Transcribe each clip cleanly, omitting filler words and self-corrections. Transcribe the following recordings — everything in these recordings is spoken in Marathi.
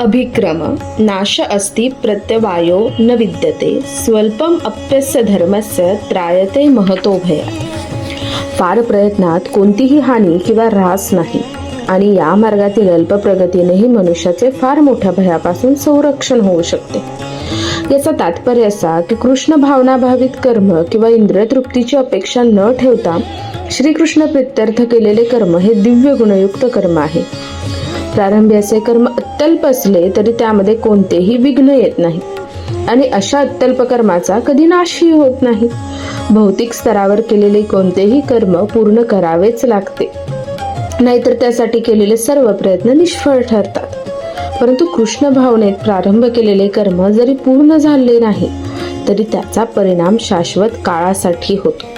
अभिक्रम नाश अस्ति प्रत्यवायो न विद्यते स्वल्पम अप्यस्य धर्मस्य त्रायते महतो भयात्। फार प्रयत्नात कोणतीही हानी किंवा ऱ्हास नाही आणि या मार्गातील अल्प प्रगतीनेही मनुष्याचे फार मोठ्या भयापासून संरक्षण होऊ शकते। याचा तात्पर्य असा की कृष्ण भावनाभावित कर्म किंवा इंद्रियतृप्तीची अपेक्षा न ठेवता श्रीकृष्ण प्रित्यर्थ केलेले कर्म हे दिव्य गुणयुक्त कर्म आहे। प्रारंभी असे कर्म अत्यल्प असले तरी त्यामध्ये कोणतेही विघ्न येत नाही आणि अशा अत्यल्प कर्माचा कधी नाशही होत नाही। भौतिक स्तरावर केलेले कोणतेही कर्म पूर्ण करावेच लागते, नाहीतर त्यासाठी केलेले सर्व प्रयत्न निष्फळ ठरतात। परंतु कृष्ण भावनेत प्रारंभ केलेले कर्म जरी पूर्ण झाले नाही तरी त्याचा परिणाम शाश्वत काळासाठी होतो।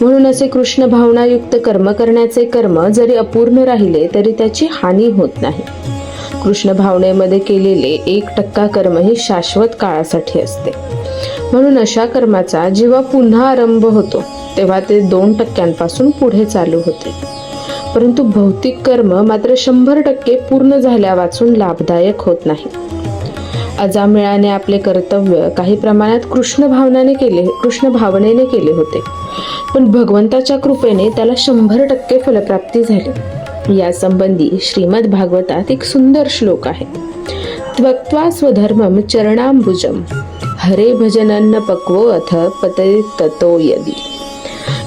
म्हणून असे कृष्ण भावनायुक्त कर्म करण्याचे कर्म जरी अपूर्ण राहिले तरी त्याची हानी होत नाही। कृष्ण भावनेमध्ये केलेले 1% कर्म ही शाश्वत काळासाठी असते। म्हणून अशा कर्माचा जेव्हा पुन्हा आरंभ होतो तेव्हा ते 2% पुढे चालू होते। परंतु भौतिक कर्म मात्र 100% पूर्ण झाल्या वाचून लाभदायक होत नाही। अजामिळाने आपले कर्तव्य काही प्रमाणात कृष्ण भावनेने केले होते, पण भगवंताच्या कृपेने त्याला 100% फलप्राप्ती झाली। या संबंधी श्रीमद भागवतात एक सुंदर श्लोक आहे। त्वक्त्वा स्वधर्मम चरणांबुजम हरे भजनन्न पक्वो अथ पतये ततो यदि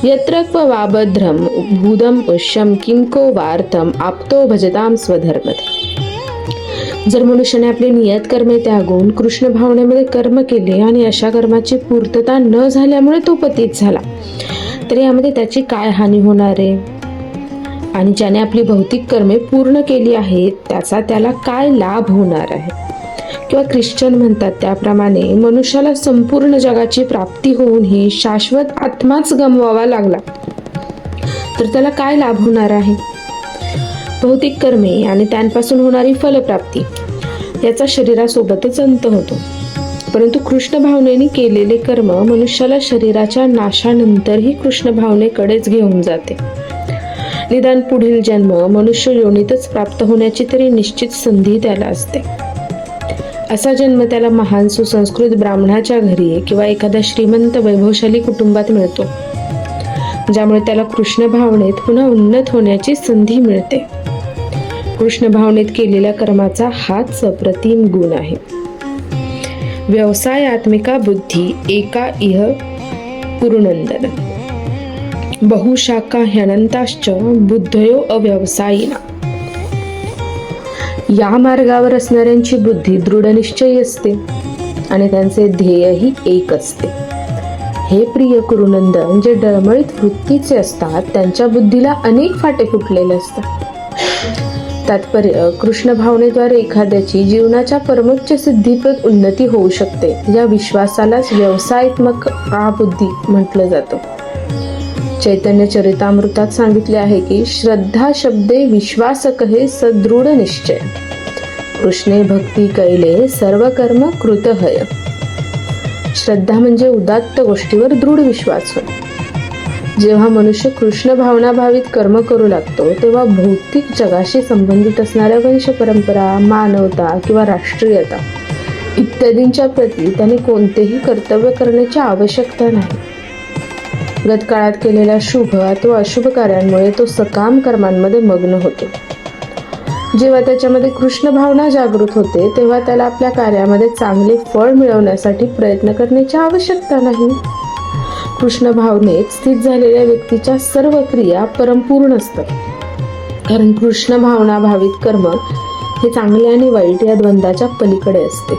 यत्र क्ववाभद्रम भूदम पुष्यम किंको वार्थम आप्तो भजताम स्वधर्मत। जर मनुष्याने आपले नियत कर्मे त्यागून कृष्ण भावनेमध्ये कर्म केले आणि अशा कर्माची पूर्तता न झाल्यामुळे तो पतित झाला तर यामध्ये त्याची काय हानी होणार आहे? आणि ज्याने आपली भौतिक कर्मे पूर्ण केली आहेत त्याचा त्याला काय लाभ होणार आहे? किंवा ख्रिश्चन म्हणतात त्याप्रमाणे मनुष्याला संपूर्ण जगाची प्राप्ती होऊनही शाश्वत आत्माच गमवावा लागला तर त्याला काय लाभ होणार आहे? भौतिक कर्मे आणि त्यांपासून होणारी फलप्राप्ती याचा शरीरासोबतच अंत होतो। परंतु कृष्ण भावनेने केलेले कर्म मनुष्याला शरीराच्या नाशानंतरही कृष्ण भावनेकडेच घेऊन जाते। निदान पुढील जन्म मनुष्य योनीतच प्राप्त होण्याची तरी निश्चित संधी त्याला असते। असा जन्म त्याला महान सुसंस्कृत ब्राह्मणाच्या घरी किंवा एखाद्या श्रीमंत वैभवशाली कुटुंबात मिळतो, ज्यामुळे त्याला कृष्ण भावनेत पुन्हा उन्नत होण्याची संधी मिळते। कृष्ण भावनेत केलेल्या कर्माचा हाच अप्रतिम गुण आहे। व्यवसायात्मिका बुद्धी एका इह पुरुनंदन बहुशाखा ह्यनंताश्च बुद्धयो अव्यवसायिना। या मार्गावर असणाऱ्यांची बुद्धी दृढनिश्चयी असते आणि त्यांचे ध्येयही एक असते। हे प्रिय कुरुनंदन, जे डळमळीत वृत्तीचे असतात त्यांच्या बुद्धीला अनेक फाटे फुटलेले असतात। तात्पर्य, कृष्ण भावनेद्वारे एखाद्याची जीवनाच्या परमोच्च सिद्धीप्रत उन्नती होऊ शकते या विश्वासालाच व्यवसायात्मक बुद्धी म्हटलं जातं। चैतन्य चरितामृतात सांगितले आहे की श्रद्धा शब्दे विश्वास कहे सदृढ निश्चय कृष्णे भक्ती कैले सर्व कर्म कृतहय। श्रद्धा म्हणजे उदात्त गोष्टीवर दृढ विश्वास होय। जेव्हा मनुष्य कृष्ण भावनाभावित कर्म करू लागतो तेव्हा भौतिक जगाशी संबंधित असणाऱ्या वंश परंपरा, मानवता किंवा राष्ट्रीयता इत्यादींच्या प्रती त्याने कोणतेही कर्तव्य करण्याची आवश्यकता नाही। गतकाळात केलेल्या शुभ अथवा अशुभ कार्यांमुळे तो सकाम कर्मांमध्ये मग्न होतो। जेव्हा त्याच्यामध्ये कृष्ण भावना जागृत होते तेव्हा त्याला आपल्या कार्यामध्ये चांगले फळ मिळवण्यासाठी प्रयत्न करण्याची आवश्यकता नाही। कृष्ण भावनेत स्थित झालेल्या व्यक्तीच्या सर्व क्रिया परमपूर्ण असतात, कारण कृष्ण भावना भावित कर्म हे चांगले आणि वाईट या द्वंद्वाच्या पलीकडे असते।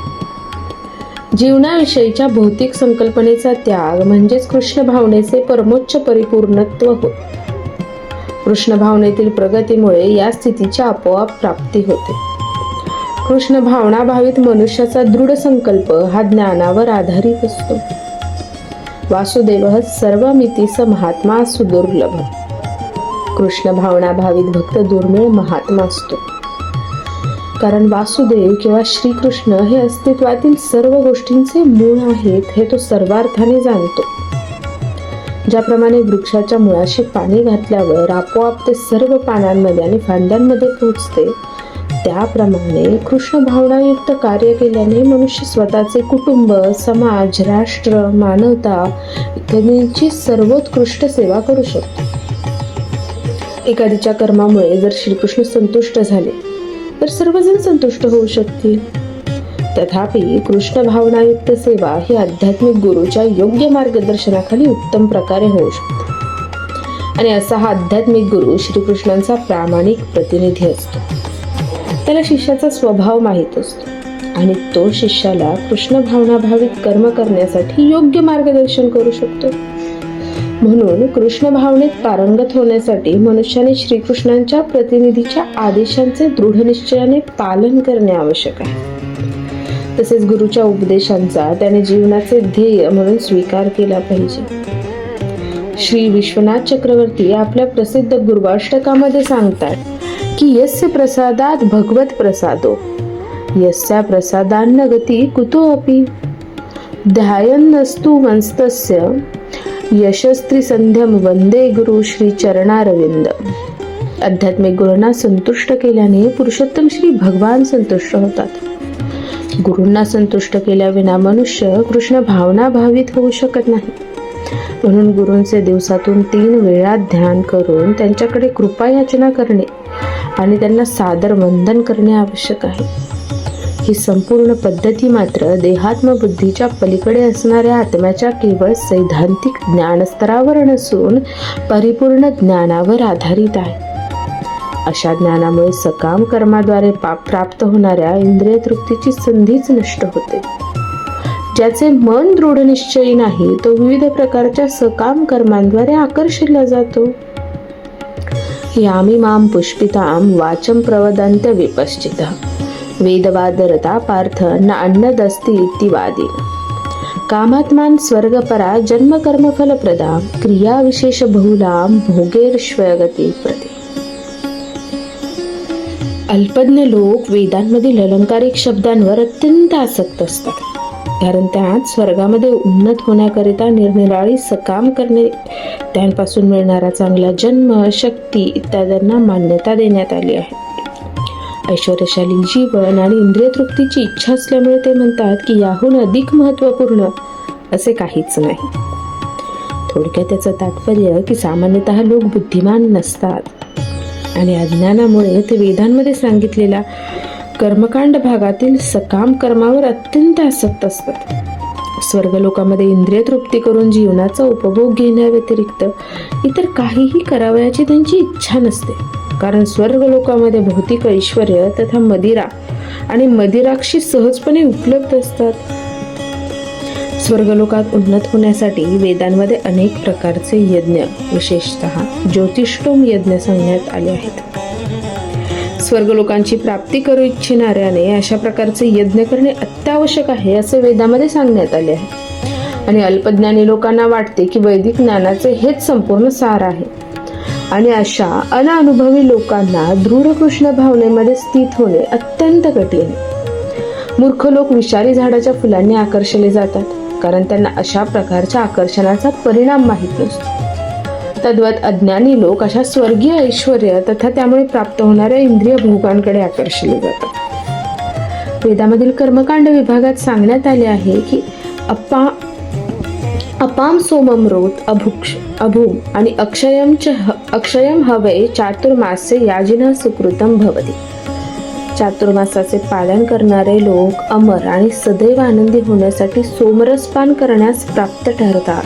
जीवनाविषयीच्या भौतिक संकल्पनेचा त्याग म्हणजेच कृष्ण भावनेचे परमोच्च परिपूर्णत्व होय। कृष्ण भावनेतील प्रगतीमुळे या स्थितीची आपोआप प्राप्ती होते। कृष्ण भावना भावित मनुष्याचा दृढ संकल्प हा ज्ञानावर आधारित असतो। वासुदेव सर्वमिती स महात्मा सुदुर्लभ। कृष्ण भावना भावित भक्त दुर्मिळ महात्मा असतो, कारण वासुदेव किंवा श्रीकृष्ण हे अस्तित्वातील सर्व गोष्टींचे मूळ आहेत हे तो सर्वार्थाने जाणतो। ज्याप्रमाणे वृक्षाच्या मुळाशी पाणी घातल्यावर आपोआप ते सर्व पानांमध्ये आणि फांद्यांमध्ये पोहोचते, त्याप्रमाणे कृष्ण भावनायुक्त कार्य केल्याने मनुष्य स्वतःचे कुटुंब, समाज, राष्ट्र, मानवता इत्यादींची सर्वोत्कृष्ट सेवा करू शकतो. एखाद्याच्या कर्मामुळे जर श्रीकृष्ण संतुष्ट झाले तर सर्वजण संतुष्ट होऊ शकतील. तथापि कृष्ण भावनायुक्त सेवा ही आध्यात्मिक गुरुच्या योग्य मार्गदर्शनाखाली उत्तम प्रकारे होऊ शकते. आणि असा हा आध्यात्मिक गुरु श्रीकृष्णांचा प्रामाणिक प्रतिनिधी असतो. त्याला शिष्याचा स्वभाव माहीत असतो आणि तो शिष्याला कृष्ण भावनाभावित कर्म करण्यासाठी योग्य मार्गदर्शन करू शकतो. म्हणून कृष्ण भावनेत पारंगत होण्यासाठी मनुष्याने श्रीकृष्णांच्या प्रतिनिधीच्या आदेशांचे दृढ निश्चयाने पालन करणे आवश्यक आहे. तसेच गुरुच्या उपदेशांचा त्याने जीवनाचे ध्येय म्हणून स्वीकार केला पाहिजे. श्री विश्वनाथ चक्रवर्ती आपल्या प्रसिद्ध गुरुवाष्टकामध्ये सांगतात की यस्य प्रसादात भगवत प्रसादो, यस्या प्रसादान्न गती कुतो अपि, ध्यायन्नस्तु वंस्तस्य यशस्त्री संध्यम वंदे गुरु श्री चरणारविंद. आध्यात्मिक गुरूंना संतुष्ट केल्याने पुरुषोत्तम श्री भगवान संतुष्ट होतात. गुरूंना संतुष्ट केल्याविना मनुष्य कृष्ण भावना भावित होऊ शकत नाही. म्हणून गुरूंचे दिवसातून 3 वेळा ध्यान करून त्यांच्याकडे कृपा याचना करणे आणि त्यांना सादर वंदन करणे आवश्यक आहे. ही संपूर्ण पद्धती मात्र देहात्म बुद्धीच्या पलीकडे असणाऱ्या आत्म्याच्या केवळ सैद्धांतिक ज्ञानस्तरावर नसून परिपूर्ण ज्ञानावर आधारित आहे. अशा ज्ञानामुळे सकाम कर्माद्वारे प्राप्त होणाऱ्या इंद्रिय तृप्तीची संधीच नष्ट होते. ज्याचे मन दृढ निश्चयी नाही तो विविध प्रकारच्या सकाम कर्मांद्वारे आकर्षिला जातो. यामी माम पुष्पिताम वाचम प्रवदंत विपश्चितः वेदवादरता पार्थ न अन्नदस्ति इति वादी. कामात्मान स्वर्गपरा जन्म कर्म फलप्रदा क्रिया विशेष बहुलाम भोगेर्श्वगती प्रति. अल्पज्ञ लोक वेदांमधील अलंकारिक शब्दांवर अत्यंत आसक्त असतात. कारण त्यात स्वर्गामध्ये उन्नत होण्याकरिता निरनिराळी सकाम करणे, त्यांपासून मिळणारा चांगला जन्म, शक्ती इत्यादींना मान्यता देण्यात आली आहे. ऐश्वर्यशाली जीवन आणि इंद्रिय तृप्तीची इच्छा असल्यामुळे ते म्हणतात की याहून अधिक महत्त्वपूर्ण असे काहीच नाही. थोडक्यात त्याचं तात्पर्य की सामान्यतः लोक बुद्धिमान नसतात आणि अज्ञानामुळे ते वेदांमध्ये सांगितलेल्या कर्मकांड भागातील सकाम कर्मावर अत्यंत आसक्त असतात. स्वर्गलोकामध्ये इंद्रिय तृप्ती करून जीवनाचा उपभोग घेण्याव्यतिरिक्त इतर काहीही करावयाची त्यांची इच्छा नसते. कारण स्वर्गलोकामध्ये भौतिक ऐश्वर्य तथा मदिरा आणि मदिराक्षी सहजपणे उपलब्ध असतात. स्वर्गलोकात उन्नत होण्यासाठी वेदांमध्ये अनेक प्रकारचे यज्ञ, विशेषतः ज्योतिष्टोम यज्ञ सांगण्यात आले आहेत. स्वर्गलोकांची प्राप्ती करू इच्छिणाऱ्याने अशा प्रकारचे यज्ञ करणे अत्यावश्यक आहे असे वेदामध्ये सांगण्यात आले आहे. आणि अल्पज्ञानी लोकांना वाटते की वैदिक ज्ञानाचे हेच संपूर्ण सार आहे. आणि अशा अनअनुभवी लोकांना दृढ कृष्ण भावनेमध्ये स्थित होणे अत्यंत कठीण आहे. मूर्ख लोक विषारी झाडाच्या फुलांनी आकर्षले जातात कारण त्यांना अशा प्रकारच्या आकर्षणाचा परिणाम माहीत नसतो. तद्वत अज्ञानी लोक अशा स्वर्गीय ऐश्वर्य तथा त्यामुळे प्राप्त होणाऱ्या इंद्रिय भोगांकडे आकर्षले जातात. वेदामधील कर्मकांड विभागात सांगण्यात आले आहे की अपाम सोमम रोत अभूम आणि अक्षयम हवे चातुर्मास्य याजिना सुकृतम भवती. चातुर्मासाचे पालन करणारे लोक अमर आणि सदैव आनंदी होण्यासाठी सोमरसपान करण्यास प्राप्त ठरतात.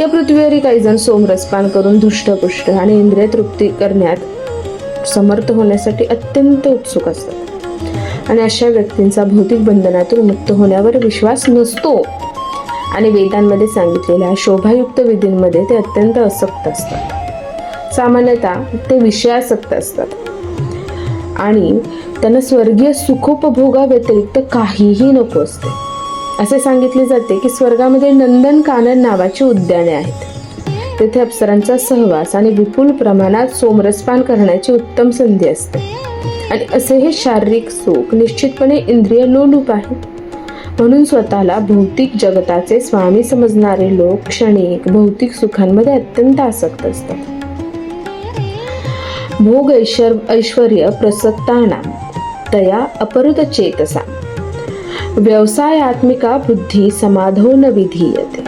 या पृथ्वीवरील काही जण सोमरसपान करून धुष्टपुष्ट आणि इंद्रिय तृप्ती करण्यात समर्थ होण्यासाठी अत्यंत उत्सुक असतात. आणि अशा व्यक्तींचा भौतिक बंधनातून मुक्त होण्यावर विश्वास नसतो आणि वेदांमध्ये सांगितलेल्या शोभायुक्त विधींमध्ये ते अत्यंत आसक्त असतात. सामान्यतः ते विषयासक्त असतात आणि त्यांना स्वर्गीय सुखोपभोगा व्यतिरिक्त काहीही नको असते. असे सांगितले जाते की स्वर्गामध्ये नंदन कानन नावाची उद्याने आहेत. तेथे अप्सरांचा सहवास आणि विपुल प्रमाणात सोमरसपान करण्याची उत्तम संधी असते. आणि असे हे शारीरिक सुख निश्चितपणे इंद्रिय लोलूप आहे. म्हणून स्वतःला भौतिक जगताचे स्वामी समजणारे लोक क्षणिक भौतिक सुखांमध्ये अत्यंत आसक्त असतात. भोग ऐश्वर्य प्रसक्तानां तया अपरुत चेतसा व्यवसायात्मिका बुद्धी समाधो न विधीयते.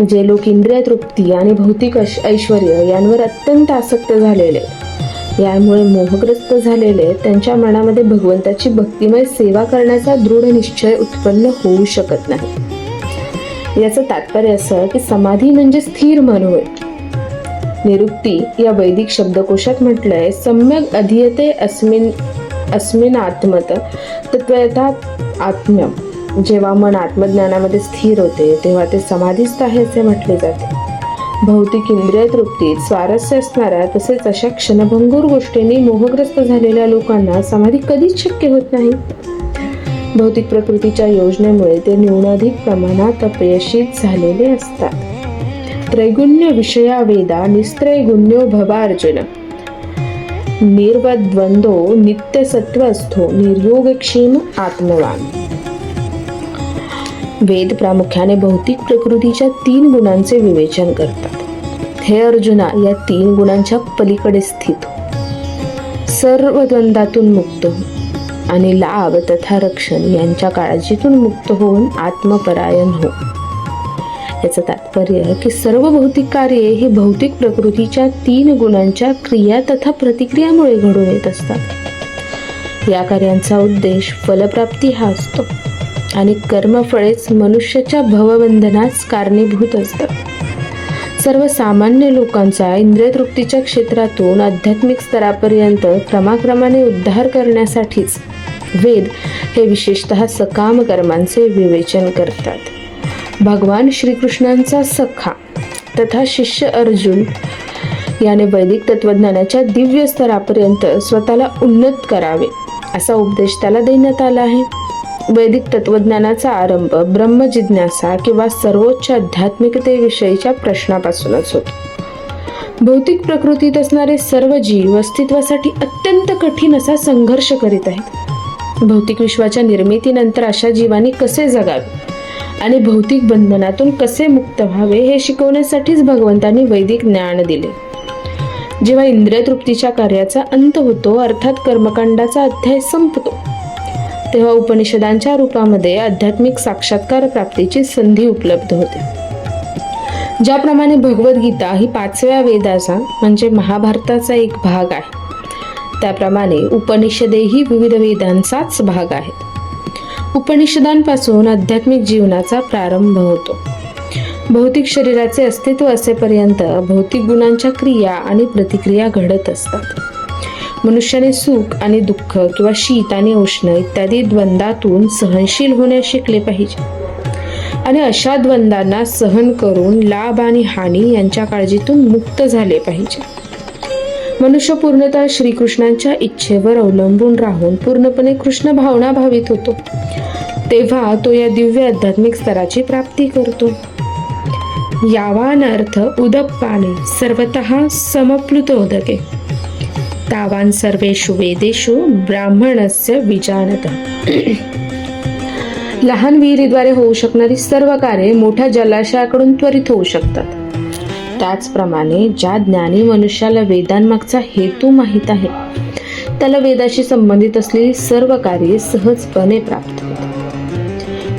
जे लोक इंद्रिय तृप्ती आणि भौतिक ऐश्वर्य यांवर अत्यंत आसक्त झालेले, यामुळे मोहग्रस्त झालेले, त्यांच्या मनामध्ये भगवंताची भक्तिमय सेवा करण्याचा दृढ निश्चय उत्पन्न होऊ शकत नाही. याचं तात्पर्य असं की समाधी म्हणजे स्थिर मन होय. निरुक्ती या वैदिक शब्दकोशात म्हटलंय, सम्यक अधीयते अस्मिन आत्मत तत्वतः आत्म्यम. जेव्हा मन आत्मज्ञानामध्ये स्थिर होते तेव्हा ते समाधीस्थ आहे असे म्हटले जाते. भौतिक इंद्रिय तृप्तीत स्वारस्य असणाऱ्या तसेच अशा क्षणभंगूर गोष्टींनी मोहग्रस्त झालेल्या लोकांना समाधी कधीच शक्य होत नाही. भौतिक प्रकृतीच्या योजनेमुळे ते न्यूनाधिक प्रमाणात अपयशी झालेले असतात. त्रैगुण्य विषया वेदा निस्त्रैगुण्यो भवार्जुन निर्वद्वंदो नित्य सत्वस्थो निर्योगक्षेम आत्मवान. वेद प्रामुख्याने भौतिक प्रकृतीच्या 3 गुणांचे विवेचन करतात. हे अर्जुना, या 3 गुणांच्या पलीकडे स्थित हो. सर्व द्वंद्वातून मुक्त हो आणि लाभ तथा रक्षण यांच्या काळजीतून मुक्त होऊन आत्मपरायण हो. याचं तात्पर्य की सर्व भौतिक कार्ये ही भौतिक प्रकृतीच्या 3 गुणांच्या क्रिया तथा प्रतिक्रियामुळे घडून येत असतात. या कार्यांचा उद्देश फलप्राप्ती हा असतो आणि कर्मफळेच मनुष्याच्या भवबंधनास कारणीभूत असतात. सर्वसामान्य लोकांचा इंद्रिय तृप्तीच्या क्षेत्रातून आध्यात्मिक स्तरापर्यंत क्रमाक्रमाने उद्धार करण्यासाठीच वेद हे विशेषतः सकाम कर्मांचे विवेचन करतात. भगवान श्रीकृष्णांचा सखा तथा शिष्य अर्जुन याने वैदिक तत्वज्ञानाच्या दिव्य स्तरापर्यंत स्वतःला उन्नत करावे असा उपदेश त्याला देण्यात आला आहे. वैदिक तत्वज्ञानाचा आरंभ ब्रह्मजिज्ञासा किंवा सर्वोच्च आध्यात्मिकतेविषयीच्या प्रश्नापासूनच होतो. भौतिक प्रकृतीत असणारे सर्व जीव अस्तित्वासाठी अत्यंत कठीण असा संघर्ष करीत आहेत. भौतिक विश्वाच्या निर्मितीनंतर अशा जीवांनी कसे जगावे आणि भौतिक बंधनातून कसे मुक्त व्हावे हे शिकवण्यासाठीच भगवंतांनी वैदिक ज्ञान दिले. जेव्हा इंद्रिय तृप्तीच्या कार्याचा अंत होतो, अर्थात कर्मकांडाचा अध्याय संपतो, तेव्हा उपनिषदांच्या रूपामध्ये आध्यात्मिक साक्षात्कार प्राप्तीची संधी उपलब्ध होते. ज्याप्रमाणे भगवद्गीता ही 5व्या वेदाचा म्हणजे महाभारताचा एक भाग आहे, त्याप्रमाणे उपनिषदेही विविध वेदांचाच भाग आहेत. उपनिषदांपासून आध्यात्मिक जीवनाचा प्रारंभ होतो. भौतिक शरीराचे अस्तित्व असेपर्यंत भौतिक गुणांच्या क्रिया आणि प्रतिक्रिया घडत असतात. मनुष्याने सुख आणि दुःख किंवा शीत आणि उष्ण इत्यादी द्वंद्वातून सहनशील होण्यास शिकले पाहिजे आणि अशा द्वंद्वांना सहन करून लाभ आणि हानी यांच्या काळजीतून मुक्त झाले पाहिजे. मनुष्य पूर्णतः श्रीकृष्णांच्या इच्छेवर अवलंबून राहून पूर्णपणे कृष्ण भावना भावित होतो, तेव्हा तो या दिव्य आध्यात्मिक स्तराची प्राप्ती करतो. यावान अर्थ उदप्पाने सर्वतः समप्लुतोदके तावान सर्वेषु वेदेषु ब्राह्मणस्य विजानत. लहान विहिरीद्वारे होऊ शकणारी सर्व कार्ये मोठ्या जलाशयाकडून त्वरित होऊ शकतात. त्याचप्रमाणे ज्या ज्ञानी मनुष्याला वेदांमागचा हेतू माहीत आहे, त्याला वेदाशी संबंधित असलेली सर्व कार्ये सहजपणे प्राप्त होतात.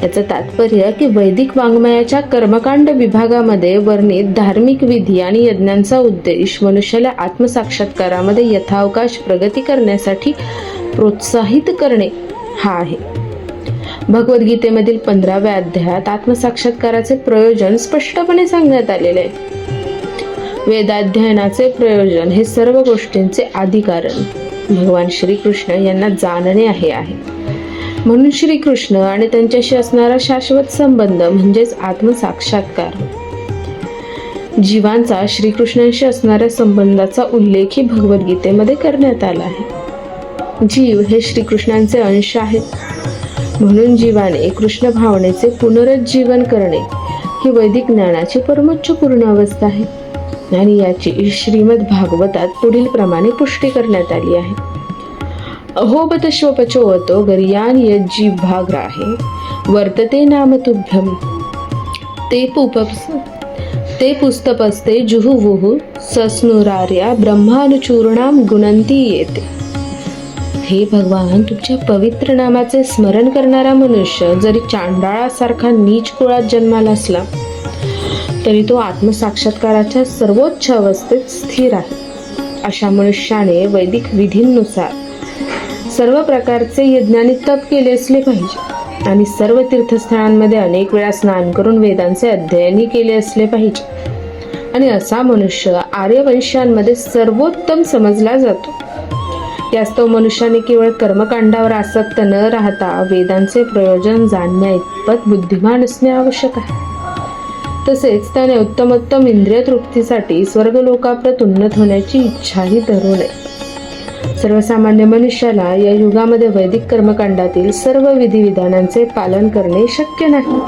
याचं तात्पर्य की वैदिक वाङ्मयाच्या कर्मकांड विभागामध्ये वर्णित धार्मिक विधी आणि यज्ञांचा उद्देश मनुष्याला आत्मसाक्षात्कारामध्ये यथावकाश प्रगती करण्यासाठी प्रोत्साहित करणे हा आहे. भगवद्गीतेमधील 15व्या अध्यायात आत्मसाक्षात्काराचे प्रयोजन स्पष्टपणे सांगण्यात आलेले आहे. वेदाध्ययनाचे प्रयोजन हे सर्व गोष्टींचे आदिकारण भगवान श्रीकृष्ण यांना जाणणे आहे. म्हणून श्रीकृष्ण आणि त्यांच्याशी असणारा शाश्वत संबंध म्हणजेच आत्मसाक्षात्कार. जीवांचा श्रीकृष्णांशी असणाऱ्या संबंधाचा उल्लेखही भगवद्गीतेमध्ये करण्यात आला आहे. जीव हे श्रीकृष्णांचे अंश आहेत, म्हणून जीवाने कृष्ण भावनेचे पुनरुज्जीवन करणे ही वैदिक ज्ञानाची परमोच्च पूर्ण अवस्था आहे आणि याची श्रीमद भागवतात पुढील प्रमाणे पुष्टी करण्यात आली आहे. अहोबत श्वपचोवतो गर्यान यज्जिभाग्राहे वर्तते नाम तुभ्यम ते पुपप्स ते पुस्तपस्ते जुहुवुहु सस्नुरार्या ब्रह्मानुचूर्णाम गुणंती येते. हे भगवान, तुमच्या पवित्र नामाचे स्मरण करणारा मनुष्य जरी चांडाळासारखा नीच कुळात जन्माला असला तरी तो आत्मसाक्षात्काराच्या सर्वोच्च अवस्थेत स्थिर आहे. अशा मनुष्याने वैदिक विधींनुसार सर्व प्रकारचे यज्ञानी तप केले असले पाहिजे आणि सर्व तीर्थस्थळांमध्ये अनेक वेळा स्नान करून वेदांचे अध्ययनही केले असले पाहिजे. आणि असा मनुष्य आर्यवंशांमध्ये सर्वोत्तम समजला जातो. यास्तव मनुष्याने केवळ कर्मकांडावर आसक्त न राहता वेदांचे प्रयोजन जाणण्या इतपत बुद्धिमान असणे आवश्यक आहे. तसेच त्याने उत्तमोत्तम इंद्रिय तृप्तीसाठी स्वर्गलोकाप्रत उन्नत होण्याची इच्छाही धरू नये. सर्वसामान्य मनुष्याला या युगामध्ये वैदिक कर्मकांडातील सर्व विधिविधानांचे पालन करणे शक्य नाही.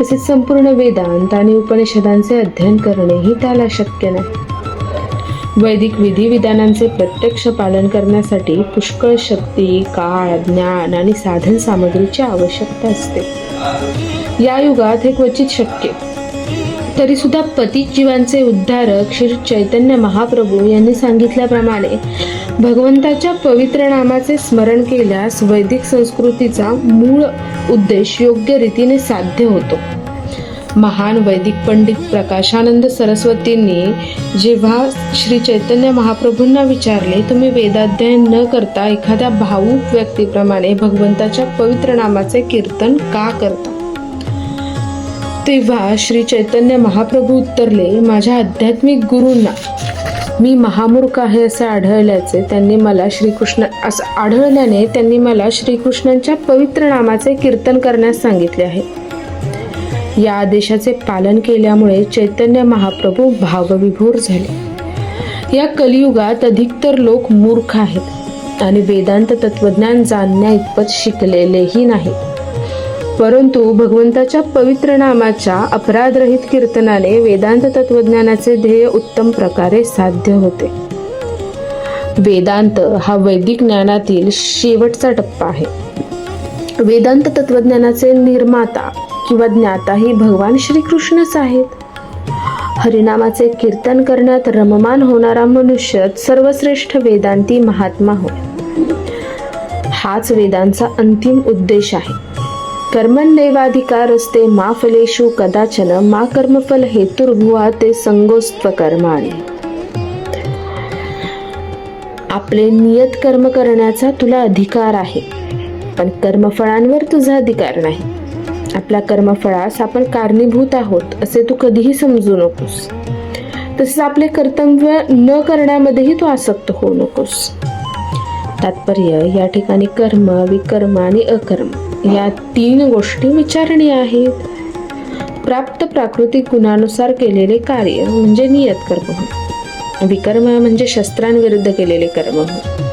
तसेच संपूर्ण वेदांत आणि उपनिषदांचे अध्ययन करणेही त्याला शक्य नाही. वैदिक विधिविधानांचे प्रत्यक्ष पालन करण्यासाठी पुष्कळ शक्ती, काळ, ज्ञान आणि साधन सामग्रीची आवश्यकता असते. या युगात हे क्वचित शक्य. तरी सुद्धा पतित जीवांचे उद्धारक श्री चैतन्य महाप्रभू यांनी सांगितल्याप्रमाणे भगवंताच्या पवित्र नामाचे स्मरण केल्यास वैदिक संस्कृतीचा मूळ उद्देश योग्य रीतीने साध्य होतो. महान वैदिक पंडित प्रकाशानंद सरस्वतींनी जेव्हा श्री चैतन्य महाप्रभूंना विचारले, तुम्ही वेदाध्ययन न करता एखाद्या भावुक व्यक्तीप्रमाणे भगवंताच्या पवित्र नामाचे कीर्तन का करता, तेव्हा श्री चैतन्य महाप्रभू उत्तरले, माझ्या आध्यात्मिक गुरूंना मी महामूर्ख आहे असे आढळल्याने त्यांनी मला श्रीकृष्णांच्या पवित्र नामाचे कीर्तन करण्यास सांगितले आहे. या आदेशाचे पालन केल्यामुळे चैतन्य महाप्रभू भावविभोर झाले. या कलियुगात अधिकतर लोक मूर्ख आहेत आणि वेदांत तत्वज्ञान जाणण्या इतपत शिकलेलेही नाही. परंतु भगवंताच्या पवित्र नामाच्या अपराधरहित कीर्तनाने वेदांत तत्वज्ञानाचे ध्येय उत्तम प्रकारे साध्य होते. वेदांत हा वैदिक ज्ञानातील शेवटचा टप्पा आहे. वेदांत तत्वज्ञानाचे निर्माता किंवा ज्ञाताही भगवान श्रीकृष्णच आहेत. हरिनामाचे कीर्तन करण्यात रममान होणारा मनुष्य सर्वश्रेष्ठ वेदांती महात्मा होय. हाच वेदांचा अंतिम उद्देश आहे. कर्मण्येवाधिकारस्ते मा फलेषु कदाचन मा कर्मफल हेतुर्भुवा ते संगोस्त्व कर्माणि. आपले नियत कर्म करण्याचा तुला अधिकार आहे, पण कर्मफळांवर तुझा अधिकार नाही. आपल्या कर्मफळास आपण कारणीभूत आहोत असे तू कधीही समजू नकोस. तसेच आपले कर्तव्य न करण्यामध्येही तू आसक्त होऊ नकोस. तात्पर्य, या ठिकाणी कर्म, विकर्म आणि अकर्म या 3 गोष्टी विचारणीय आहेत. प्राप्त प्राकृतिक गुणानुसार केलेले कार्य म्हणजे नियत कर्म होय. विकर्म म्हणजे शस्त्रांविरुद्ध केलेले कर्म होय.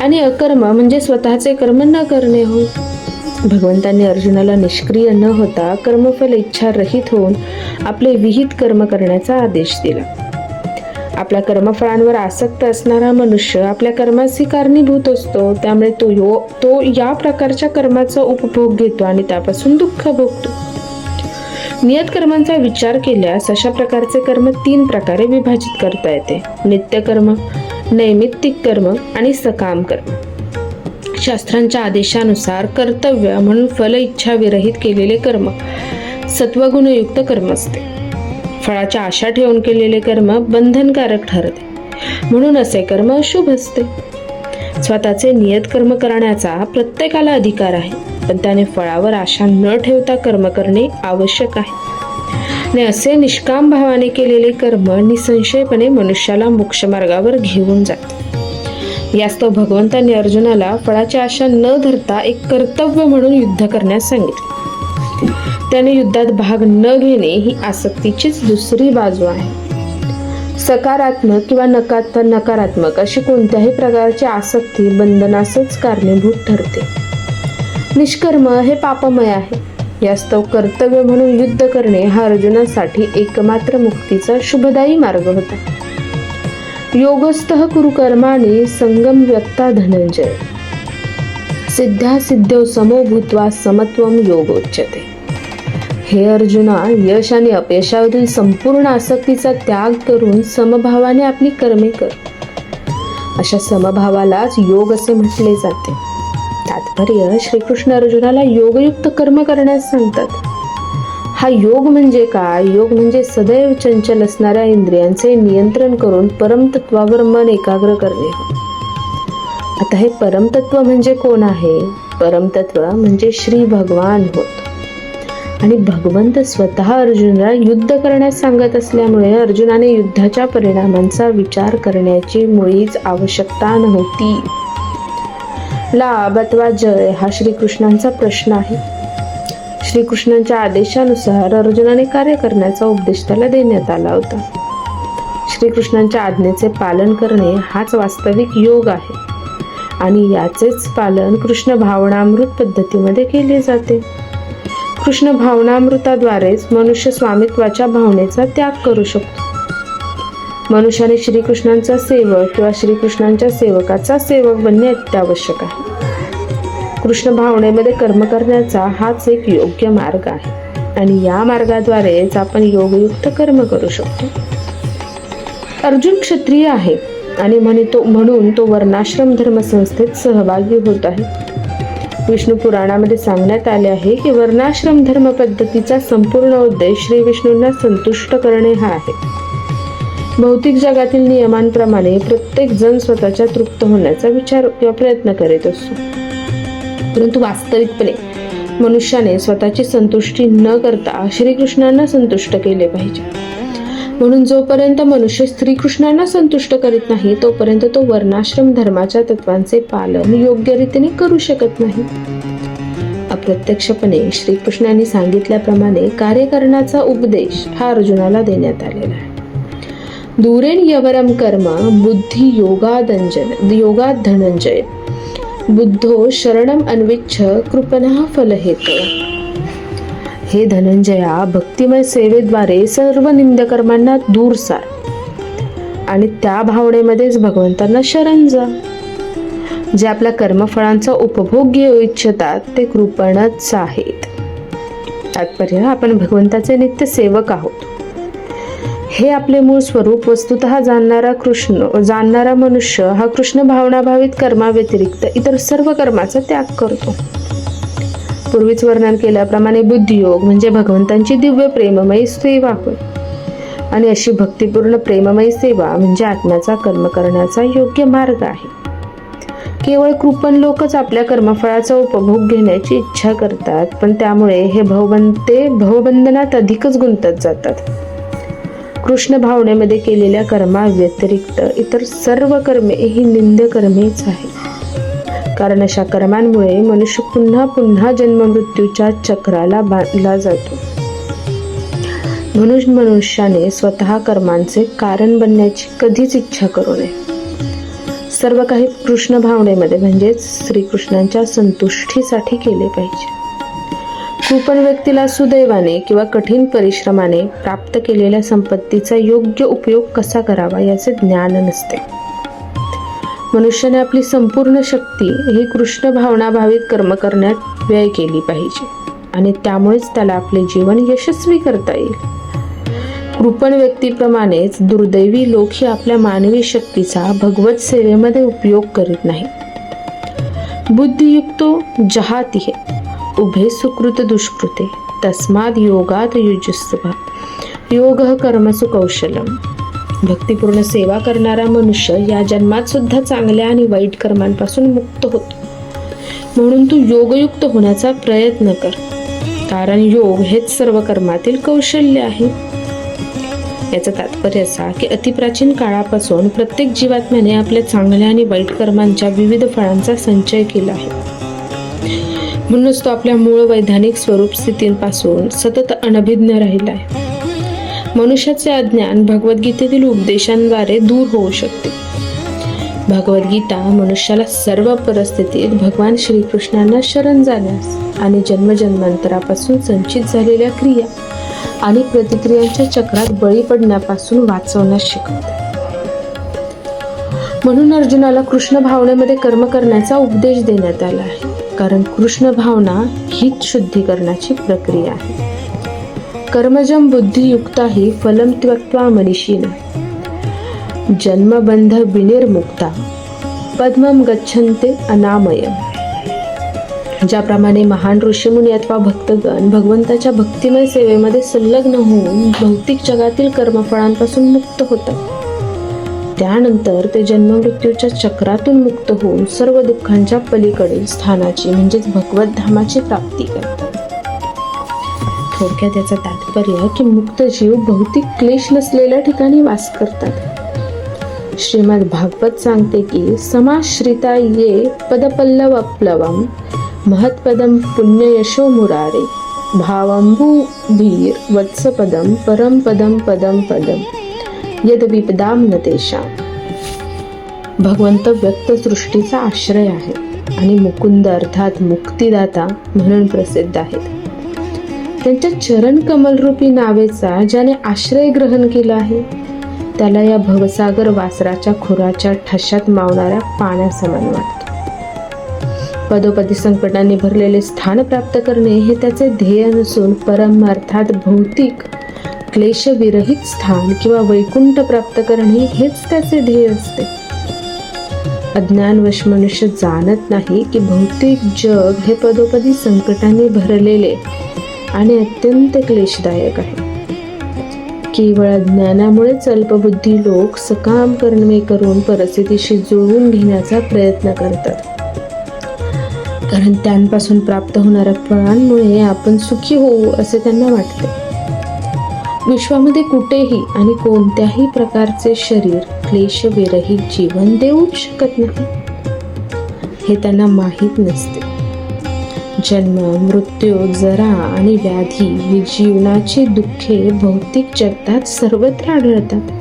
आणि अकर्म म्हणजे स्वतःचे कर्म न करणे होय. भगवंतांनी अर्जुनाला निष्क्रिय न होता कर्मफल इच्छा रहित होऊन आपले विहित कर्म करण्याचा आदेश दिला. आपल्या कर्मफळांवर आसक्त असणारा मनुष्य आपल्या कर्माची कारणीभूत असतो. त्यामुळे तो या प्रकारच्या कर्माचा उपभोग घेतो आणि त्यापासून दुःख भोगतो. नियत कर्मांचा विचार केल्यास अशा प्रकारचे कर्म 3 प्रकारे विभाजित करता येते: नित्यकर्म, नैमित्तिक कर्म आणि सकाम कर्म. शास्त्रांच्या आदेशानुसार कर्तव्य म्हणून फल इच्छा विरहित केलेले कर्म सत्वगुणयुक्त कर्म असते. फळाच्या आशा ठेवून केलेले कर्म बंधनकारक ठरते, म्हणून असे कर्म अशुभ असते. स्वतःचे नियत कर्म करण्याचा प्रत्येकाला अधिकार आहे, पण त्याने फळावर आशा न ठेवता कर्म करणे आवश्यक आहे. आणि असे निष्काम भावाने केलेले कर्म निसंशयपणे मनुष्याला मोक्षमार्गावर घेऊन जाते. यास्तव भगवंतांनी अर्जुनाला फळाची आशा न धरता एक कर्तव्य म्हणून युद्ध करण्यास सांगितले. त्याने युद्धात भाग न घेणे ही आसक्तीचीच दुसरी बाजू आहे. सकारात्मक किंवा नकारात्मक अशी कोणत्याही प्रकारची आसक्ती बंधनासच कारणीभूत ठरते. निष्कर्म हे पापमय आहे. यास्तव कर्तव्य म्हणून युद्ध करणे हा अर्जुनासाठी एकमात्र मुक्तीचा शुभदायी मार्ग होता. योगस्थः कुरु कर्माणि संगम व्यक्ता धनंजय सिद्ध्या सिद्ध्यौ समो भूत्वा समत्वम योगोच्यते. हे अर्जुना, यश आणि अपयशावरील संपूर्ण आसक्तीचा त्याग करून समभावाने आपली कर्मे कर. अशा समभावालाच योग असे म्हटले जाते. तात्पर्य, श्रीकृष्ण अर्जुनाला योगयुक्त कर्म करण्यास सांगतात. हा योग म्हणजे काय? योग म्हणजे सदैव चंचल असणाऱ्या इंद्रियांचे नियंत्रण करून परमतत्वावर मन एकाग्र करणे. आता हे परमतत्व म्हणजे कोण आहे? परमतत्व म्हणजे श्री भगवान होत. आणि भगवंत स्वतः अर्जुनाला युद्ध करण्यास सांगत असल्यामुळे अर्जुनाने युद्धाच्या परिणामांचा विचार करण्याची मुळीच आवश्यकता नव्हती. लाभ अथवा जय हा श्रीकृष्णांचा प्रश्न आहे. श्रीकृष्णांच्या आदेशानुसार अर्जुनाने कार्य करण्याचा उपदेश त्याला देण्यात आला होता. श्रीकृष्णांच्या आज्ञेचे पालन करणे हाच वास्तविक योग आहे आणि याचेच पालन कृष्ण भावनामृत पद्धतीमध्ये केले जाते. कृष्ण भावनामृताद्वारेच मनुष्य स्वामित्वाच्या भावनेचा त्याग करू शकतो. मनुष्याने श्रीकृष्णांचा सेवक किंवा श्रीकृष्णांच्या सेवकाचा सेवक बनणे अत्यावश्यक आहे. कृष्ण भावनेमध्ये कर्म करण्याचा हाच एक योग्य मार्ग आहे आणि या मार्गाद्वारेच आपण योगयुक्त कर्म करू शकतो. अर्जुन क्षत्रिय आहे आणि म्हणून तो वर्णाश्रम धर्म संस्थेत सहभागी होत आहे. विष्णू पुराणामध्ये सांगण्यात आले आहे की वर्णाश्रम धर्म पद्धतीचा संपूर्ण उद्देश श्री विष्णूंना संतुष्ट करणे हा आहे. भौतिक जगातील नियमांप्रमाणे प्रत्येक जण स्वतःच्या तृप्त होण्याचा विचार किंवा प्रयत्न करीत असतो, परंतु वास्तविकपणे मनुष्याने स्वतःची संतुष्टी न करता श्रीकृष्णांना संतुष्ट केले पाहिजे. म्हणून जोपर्यंत मनुष्य श्रीकृष्णांना संतुष्ट करीत नाही तोपर्यंत तो वर्णाश्रम धर्माच्या तत्वांचे पालन योग्य रीतीने करू शकत नाही. अप्रत्यक्षपणे श्रीकृष्णांनी सांगितल्याप्रमाणे कार्य करण्याचा उपदेश हा अर्जुनाला देण्यात आलेला आहे. दूरेण यवरम कर्म बुद्धी योगात धनंजय बुद्धो शरणम अन्विच्छ कृपणः फलहेत. हे धनंजया, भक्तिमय सेवेद्वारे सर्व निंदकर्मांना दूर सार आणि त्या भावनेमध्येच भगवंतांना शरण जा. जे आपल्या कर्मफळांचा उपभोग घेऊ इच्छितात ते कृपणच आहेत. तात्पर्य, आपण भगवंताचे नित्य सेवक आहोत. हे आपले मूळ स्वरूप वस्तुतः जाणणारा मनुष्य हा कृष्ण भावनाभावित कर्माव्यतिरिक्त इतर सर्व कर्माचा त्याग करतो. पूर्वीच वर्णन केल्याप्रमाणे बुद्धियोग म्हणजे भगवंतांची दिव्य प्रेममयी सेवा होय आणि अशी भक्तिपूर्ण प्रेममयी सेवा म्हणजे आत्म्याचा कर्म करण्याचा योग्य मार्ग आहे. केवळ कृपण लोकच आपल्या कर्मफळाचा उपभोग घेण्याची इच्छा करतात, पण त्यामुळे हे भवबंधनात अधिकच गुंतत जातात. कृष्ण भावनेमध्ये केलेल्या कर्माव्यतिरिक्त इतर सर्व कर्मे ही निंद्य कर्मेच आहेत, कारण अशा कर्मांमुळे मनुष्य पुन्हा पुन्हा जन्ममृत्यूच्या चक्राला बांधला जातो. म्हणून मनुष्याने स्वतः कर्मांचे कारण बनण्याची कधीच इच्छा करू नये. सर्व काही कृष्ण भावनेमध्ये म्हणजेच श्रीकृष्णांच्या संतुष्टीसाठी केले पाहिजे. कृपण व्यक्तीला सुदैवाने किंवा कठीण परिश्रमाने प्राप्त केलेल्या संपत्तीचा योग्य उपयोग कसा करावा याचे ज्ञान नसते. मनुष्याने आपली संपूर्ण शक्ती ही कृष्ण भावनाभावित कर्म करण्यात व्यय केली पाहिजे आणि त्यामुळेच त्याला आपले जीवन यशस्वी करता येईल. कृपण व्यक्तीप्रमाणेच दुर्दैवी लोक ही आपल्या मानवी शक्तीचा भगवत सेवेमध्ये उपयोग करीत नाही. बुद्धियुक्तो जहातिहे उभे सुकृत दुष्कृते तस्माद योगात युजुस्सुभा योगः कर्मसु कौशलम. भक्तिपूर्ण सेवा करणारा मनुष्य या जन्मात सुद्धा चांगल्या आणि वाईट कर्मांपासून मुक्त होतो. म्हणून तू योगयुक्त होण्याचा प्रयत्न कर, कारण योग हेच सर्व कर्मातील कौशल्य आहे. याचं तात्पर्य असा की अतिप्राचीन काळापासून प्रत्येक जीवात्म्याने आपल्या चांगल्या आणि वाईट कर्मांच्या विविध फळांचा संचय केला आहे. म्हणूनच तो आपल्या मूळ वैधानिक स्वरूप स्थितीपासून सतत अनभिज्ञ राहिला आहे. मनुष्याचे अज्ञान भगवद्गीतेतील उपदेशांद्वारे दूर होऊ शकते. भगवद्गीता मनुष्याला सर्व परिस्थितीत भगवान श्रीकृष्णांना शरण जाण्यास आणि जन्मजन्मांतरापासून संचित झालेल्या क्रिया आणि प्रतिक्रियांच्या चक्रात बळी पडण्यापासून वाचवण्यास शिकवते. म्हणून अर्जुनाला कृष्ण भावनेमध्ये कर्म करण्याचा उपदेश देण्यात आला आहे, कारण कृष्ण भावना हीच शुद्धीकरणाची प्रक्रिया आहे. कर्मजं बुद्धियुक्ता हि फलं त्यक्त्वा मनीषिण जन्मबंध विनिर्मुक्ता पद्मं गच्छन्ते अनामयम्. ज्याप्रमाणे महान ऋषीमुनी अथवा भक्तगण भगवंताच्या भक्तिमय सेवेमध्ये संलग्न होऊन भौतिक जगातील कर्मफळांपासून मुक्त होतात, त्यानंतर ते जन्ममृत्यूच्या चक्रातून मुक्त होऊन सर्व दुःखांच्या पलीकडील स्थानाची म्हणजेच भगवत धामाची प्राप्ती करतात. थोडक्यात याचं तात्पर्य की मुक्त जीव भौतिक क्लेश नसलेल्या ठिकाणी वास करतात. श्रीमद भागवत सांगते की समाश्रिता ये पदपल्लव प्लवम महत्पदम पुण्ययशो मुरारे भावंबुधीर वत्सपदम परम पदम पदम पदम यद विपदाम न तेषां. भगवंत व्यक्त सृष्टीचा आश्रय आहे आणि मुकुंद अर्थात मुक्तिदाता म्हणून प्रसिद्ध आहेत. त्यांच्या चरण कमलरूपी नावेचा ज्याने आश्रय ग्रहण केला आहे त्याला या भवसागर वासराच्या खुराच्या ठशात मावणाऱ्या पाण्यासमान वाटतो. पदोपदी संकटांनी भरलेले स्थान प्राप्त करणे हे त्याचे ध्येय नसून परम अर्थात भौतिक क्लेशविरहित स्थान किंवा वैकुंठ प्राप्त करणे हेच त्याचे ध्येय असते. अज्ञानवश मनुष्य जाणत नाही की भौतिक जग हे पदोपदी संकटांनी भरलेले आणि अत्यंत क्लेशदायक आहे. केवळ अज्ञानामुळेच अल्पबुद्धी लोक सकाम कर्मे करून परिस्थितीशी जुळवून घेण्याचा प्रयत्न करतात, कारण त्यांपासून प्राप्त होणाऱ्या फळांमुळे आपण सुखी होऊ असे त्यांना वाटते. विश्वामध्ये कुठेही आणि कोणत्याही प्रकारचे शरीर क्लेशविरहित जीवन देऊच शकत नाही हे त्यांना माहीत नसते. जन्म, मृत्यू, जरा आणि व्याधी ही जीवनाची दुःखे भौतिक जगतात सर्वत्र आढळतात,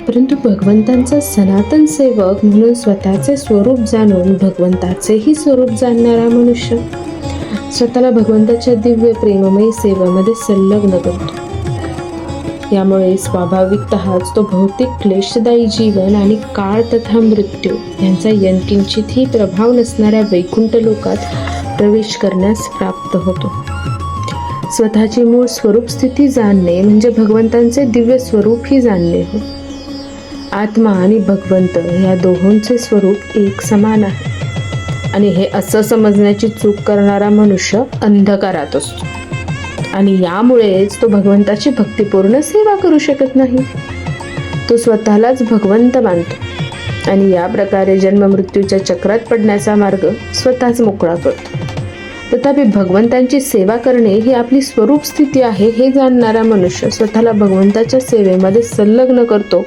परंतु भगवंतांचा सनातन सेवक म्हणून स्वतःचे स्वरूप जाणून भगवंताचेही स्वरूप जाणणारा मनुष्य स्वतःला भगवंताच्या दिव्य प्रेममयी सेवेमध्ये संलग्न करतो. यामुळे स्वाभाविकतःच तो भौतिक क्लेशदायी जीवन आणि काळ तथा मृत्यू यांचा यंकिंचितही प्रभाव नसणाऱ्या वैकुंठ लोकात प्रवेश करण्यास प्राप्त होतो. स्वतःची मूळ स्वरूप स्थिती जाणणे म्हणजे भगवंतांचे दिव्य स्वरूपही जाणणे होय. आत्मा आणि भगवंत या दोहोंचे स्वरूप एक समान आहे आणि हे असं समजण्याची चूक करणारा मनुष्य अंधकारात असतो आणि यामुळेच तो भगवंताची भक्तिपूर्ण सेवा करू शकत नाही. तो स्वतःलाच भगवंत मानतो आणि या प्रकारे जन्ममृत्यूच्या चक्रात पडण्याचा मार्ग स्वतःच मोकळा करतो. तथापि भगवंतांची सेवा करणे ही आपली स्वरूप स्थिती आहे हे जाणणारा मनुष्य स्वतःला भगवंताच्या सेवेमध्ये संलग्न करतो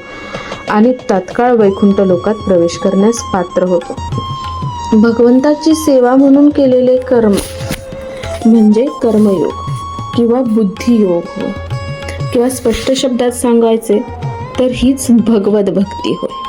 आणि तात्काळ वैकुंठ लोकात प्रवेश करण्यास पात्र होतो. भगवंताची सेवा म्हणून केलेले कर्म म्हणजे कर्मयोग किंवा बुद्धियोग किंवा स्पष्ट शब्दात सांगायचे तर हीच भगवत भक्ती होय.